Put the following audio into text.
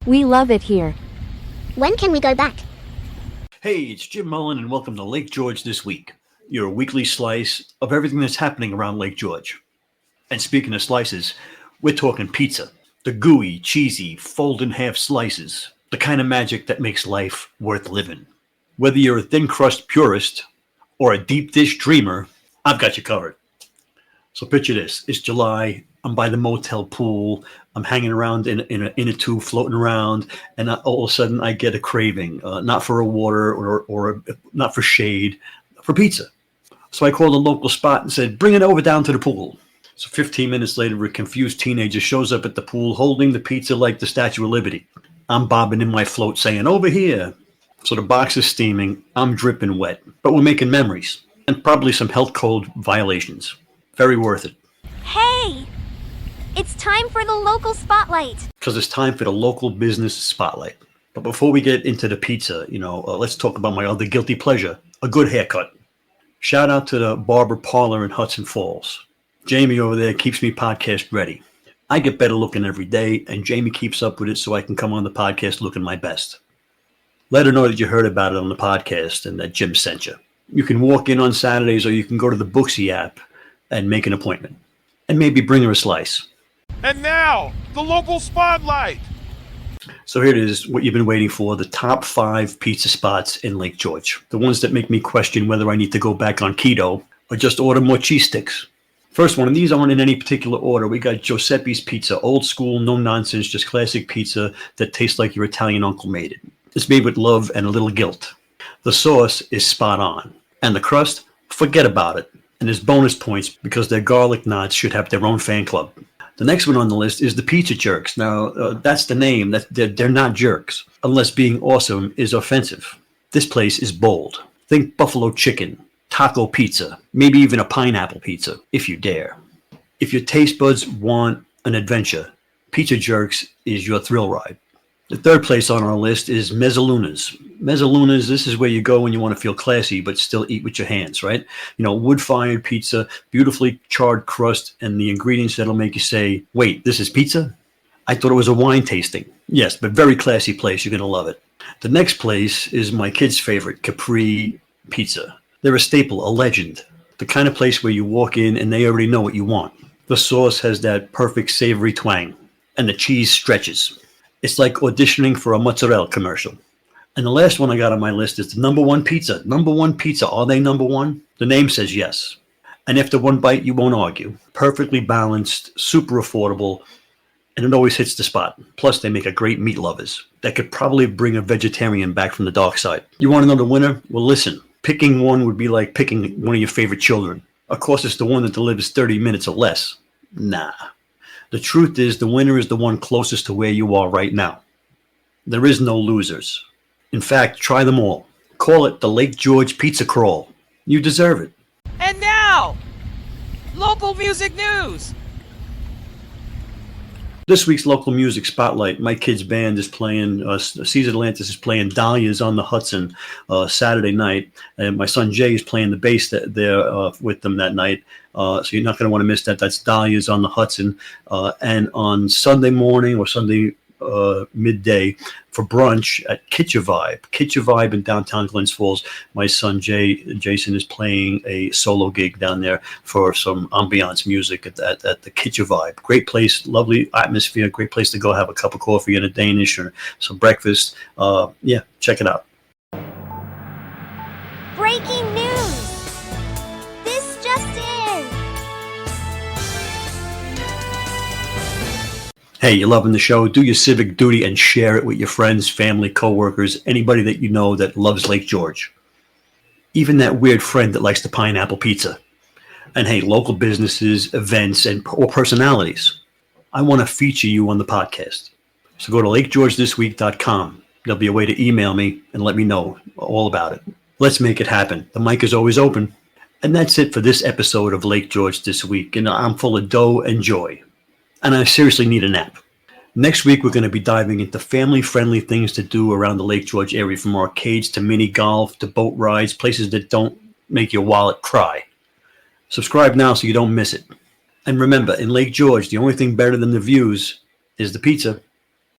We love it here. When can we go back? Hey, it's Jim Mullen, and welcome to Lake George This Week, your weekly slice of everything that's happening around Lake George. And speaking of slices, we're talking pizza. The gooey, cheesy, fold-in-half slices. The kind of magic that makes life worth living. Whether you're a thin crust purist or a deep dish dreamer, I've got you covered. So picture this. It's July. I'm by the motel pool. I'm hanging around in a tube, floating around, and all of a sudden I get a craving, not for a water or not for shade, for pizza. So I called a local spot and said, bring it over down to the pool. So 15 minutes later, a confused teenager shows up at the pool holding the pizza like the Statue of Liberty. I'm bobbing in my float saying, over here. So the box is steaming. I'm dripping wet. But we're making memories and probably some health code violations. Very worth it. Hey! It's time for the local spotlight. Because it's time for the local business spotlight. But before we get into the pizza, let's talk about my other guilty pleasure, a good haircut. Shout out to the Barber Parlor in Hudson Falls. Jamie over there keeps me podcast ready. I get better looking every day, and Jamie keeps up with it so I can come on the podcast looking my best. Let her know that you heard about it on the podcast and that Jim sent you. You can walk in on Saturdays, or you can go to the Booksy app and make an appointment. And maybe bring her a slice. And now, the local spotlight. So here it is, what you've been waiting for, the top 5 pizza spots in Lake George. The ones that make me question whether I need to go back on keto or just order more cheese sticks. First one, and these aren't in any particular order. We got Giuseppe's Pizza, old school, no nonsense, just classic pizza that tastes like your Italian uncle made it. It's made with love and a little guilt. The sauce is spot on. And the crust, forget about it. And there's bonus points because their garlic knots should have their own fan club. The next one on the list is the Pizza Jerks. Now, that's the name. They're not jerks, unless being awesome is offensive. This place is bold. Think buffalo chicken, taco pizza, maybe even a pineapple pizza, if you dare. If your taste buds want an adventure, Pizza Jerks is your thrill ride. The third place on our list is Mezzaluna's. Mezzaluna's, this is where you go when you want to feel classy, but still eat with your hands, right? Wood-fired pizza, beautifully charred crust, and the ingredients that'll make you say, wait, this is pizza? I thought it was a wine tasting. Yes, but very classy place. You're going to love it. The next place is my kids' favorite, Capri Pizza. They're a staple, a legend. The kind of place where you walk in and they already know what you want. The sauce has that perfect savory twang, and the cheese stretches. It's like auditioning for a mozzarella commercial. And the last one I got on my list is the number one pizza. Number one pizza. Are they number one? The name says yes. And after one bite, you won't argue. Perfectly balanced, super affordable, and it always hits the spot. Plus, they make a great meat lovers that could probably bring a vegetarian back from the dark side. You want to know the winner? Well, listen. Picking one would be like picking one of your favorite children. Of course, it's the one that delivers 30 minutes or less. Nah. The truth is, the winner is the one closest to where you are right now. There is no losers. In fact, try them all. Call it the Lake George Pizza Crawl. You deserve it. And now, local music news. This week's local music spotlight, my kids' band is playing, Caesar Atlantis is playing Dahlia's on the Hudson Saturday night, and my son Jay is playing the bass there with them that night, so you're not going to want to miss that. That's Dahlia's on the Hudson, and on Sunday morning or Sunday midday for brunch at Kitcha Vibe in downtown Glens Falls. My son Jason is playing a solo gig down there for some ambiance music at the Kitcha Vibe. Great place, lovely atmosphere, great place to go have a cup of coffee and a Danish or some breakfast. Check it out. Breaking news! This just in! Hey, you're loving the show? Do your civic duty and share it with your friends, family, coworkers, anybody that you know that loves Lake George. Even that weird friend that likes the pineapple pizza. And hey, local businesses, events, or personalities. I want to feature you on the podcast. So go to lakegeorgethisweek.com. There'll be a way to email me and let me know all about it. Let's make it happen. The mic is always open. And that's it for this episode of Lake George This Week. And I'm full of dough and joy. And I seriously need a nap. Next week, we're going to be diving into family-friendly things to do around the Lake George area, from arcades to mini golf to boat rides, places that don't make your wallet cry. Subscribe now so you don't miss it. And remember, in Lake George, the only thing better than the views is the pizza.